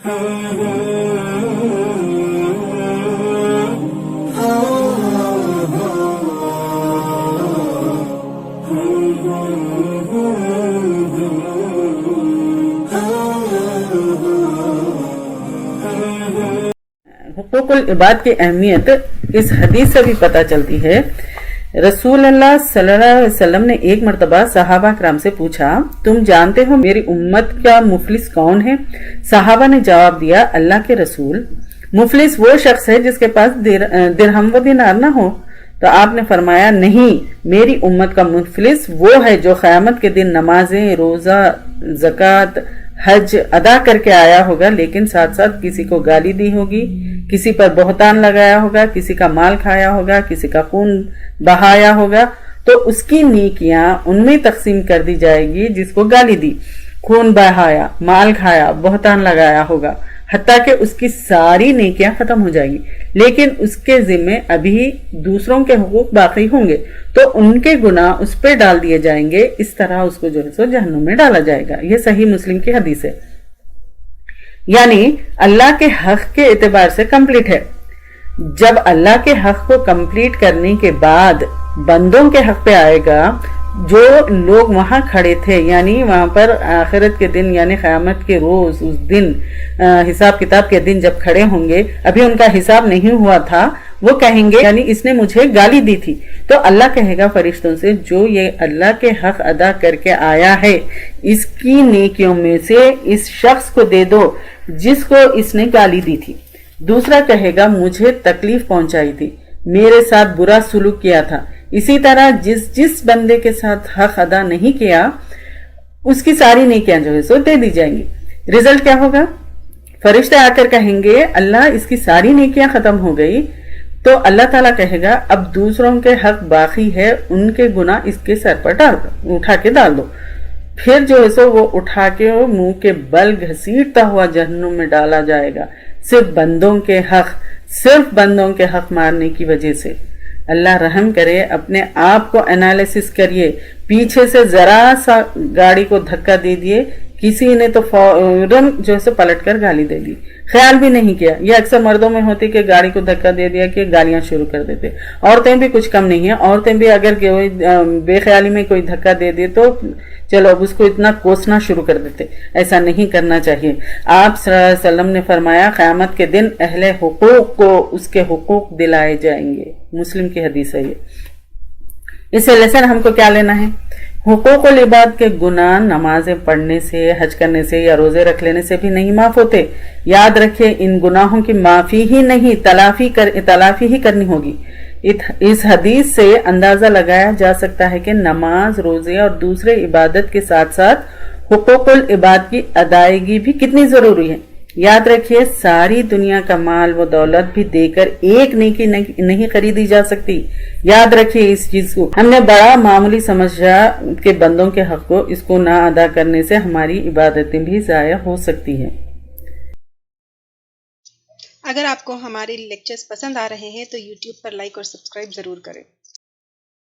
حقوق العباد کی اہمیت اس حدیث سے بھی پتہ چلتی ہے۔ رسول اللہ صلی اللہ علیہ وسلم نے ایک مرتبہ صحابہ کرام سے پوچھا، تم جانتے ہو میری امت کا مفلس کون ہے؟ صحابہ نے جواب دیا، اللہ کے رسول، مفلس وہ شخص ہے جس کے پاس درہم و دینار نہ ہو۔ تو آپ نے فرمایا، نہیں، میری امت کا مفلس وہ ہے جو قیامت کے دن نمازیں، روزہ، زکوٰۃ، حج ادا کر کے آیا ہوگا، لیکن ساتھ ساتھ کسی کو گالی دی ہوگی، کسی پر بہتان لگایا ہوگا، کسی کا مال کھایا ہوگا، کسی کا خون بہایا ہوگا، تو اس کی نیکیاں ان میں تقسیم کر دی جائے گی جس کو گالی دی، خون بہایا، مال کھایا، بہتان لگایا ہوگا، حتیٰ کہ اس کی ساری نیکیاں ختم ہو جائیں گی، لیکن اس کے ذمے ابھی دوسروں کے حقوق باقی ہوں گے، تو ان کے گناہ اس پہ ڈال دیے جائیں گے، اس طرح اس کو جو ہے سو جہنم میں ڈالا جائے گا۔ یہ صحیح مسلم کی حدیث ہے، یعنی اللہ کے حق کے اعتبار سے کمپلیٹ ہے۔ جب اللہ کے حق کو کمپلیٹ کرنے کے بعد بندوں کے حق پہ آئے گا، جو لوگ وہاں کھڑے تھے، یعنی وہاں پر آخرت کے دن، یعنی قیامت کے روز، اس دن حساب کتاب کے دن جب کھڑے ہوں گے، ابھی ان کا حساب نہیں ہوا تھا، وہ کہیں گے، یعنی اس نے مجھے گالی دی تھی، تو اللہ کہے گا فرشتوں سے، جو یہ اللہ کے حق ادا کر کے آیا ہے، اس کی نیکیوں میں سے اس شخص کو دے دو جس کو اس نے گالی دی تھی۔ دوسرا کہے گا، مجھے تکلیف پہنچائی تھی، میرے ساتھ برا سلوک کیا تھا، اسی طرح جس بندے کے ساتھ حق ادا نہیں کیا، اس کی ساری نیکیاں جو ہے سو دے دی جائیں گی۔ رزلٹ کیا ہوگا؟ فرشتے آ کر کہیں گے، اللہ اس کی ساری نیکیاں ختم ہو گئی، تو اللہ تعالیٰ کہے گا، اب دوسروں کے حق باقی ہے، ان کے گناہ اس کے سر پر اٹھا کے ڈال دو۔ پھر جو ہے سو وہ اٹھا کے منہ کے بل گھسیٹتا ہوا جہنم میں ڈالا جائے گا، صرف بندوں کے حق مارنے کی وجہ سے۔ اللہ رحم کرے، اپنے آپ کو انالیسس کریے، پیچھے سے ذرا سا گاڑی کو دھکا دے دیے، کسی نے تو فوراً جو ہے پلٹ کر گالی دے دی، خیال بھی نہیں کیا۔ یہ اکثر مردوں میں ہوتی کہ گاڑی کو دھکا دے دیا کہ گالیاں شروع کر دیتے۔ عورتیں بھی کچھ کم نہیں ہیں، عورتیں بھی اگر بے خیالی میں کوئی دھکا دے دے تو چلو اب اس کو اتنا کوسنا شروع کر دیتے۔ ایسا نہیں کرنا چاہیے۔ آپ صلی اللہ علیہ وسلم نے فرمایا، قیامت کے دن اہل حقوق کو اس کے حقوق دلائے جائیں گے۔ مسلم کی حدیث ہے یہ۔ اس سے لیسن ہم کو کیا لینا ہے؟ حقوق العباد کے گناہ نمازیں پڑھنے سے، حج کرنے سے یا روزے رکھ لینے سے بھی نہیں معاف ہوتے۔ یاد رکھیں، ان گناہوں کی معافی ہی نہیں، تلافی ہی کرنی ہوگی۔ اس حدیث سے اندازہ لگایا جا سکتا ہے کہ نماز، روزے اور دوسرے عبادت کے ساتھ ساتھ حقوق العباد کی ادائیگی بھی کتنی ضروری ہے۔ یاد رکھیے، ساری دنیا کا مال و دولت بھی دے کر ایک نیکی نہیں خریدی جا سکتی۔ یاد رکھیے اس چیز کو، ہم نے بڑا معمولی سمجھا کہ بندوں کے حق کو، اس کو نہ ادا کرنے سے ہماری عبادتیں بھی ضائع ہو سکتی ہیں۔ اگر آپ کو ہمارے لیکچرز پسند آ رہے ہیں تو یوٹیوب پر لائک اور سبسکرائب ضرور کریں۔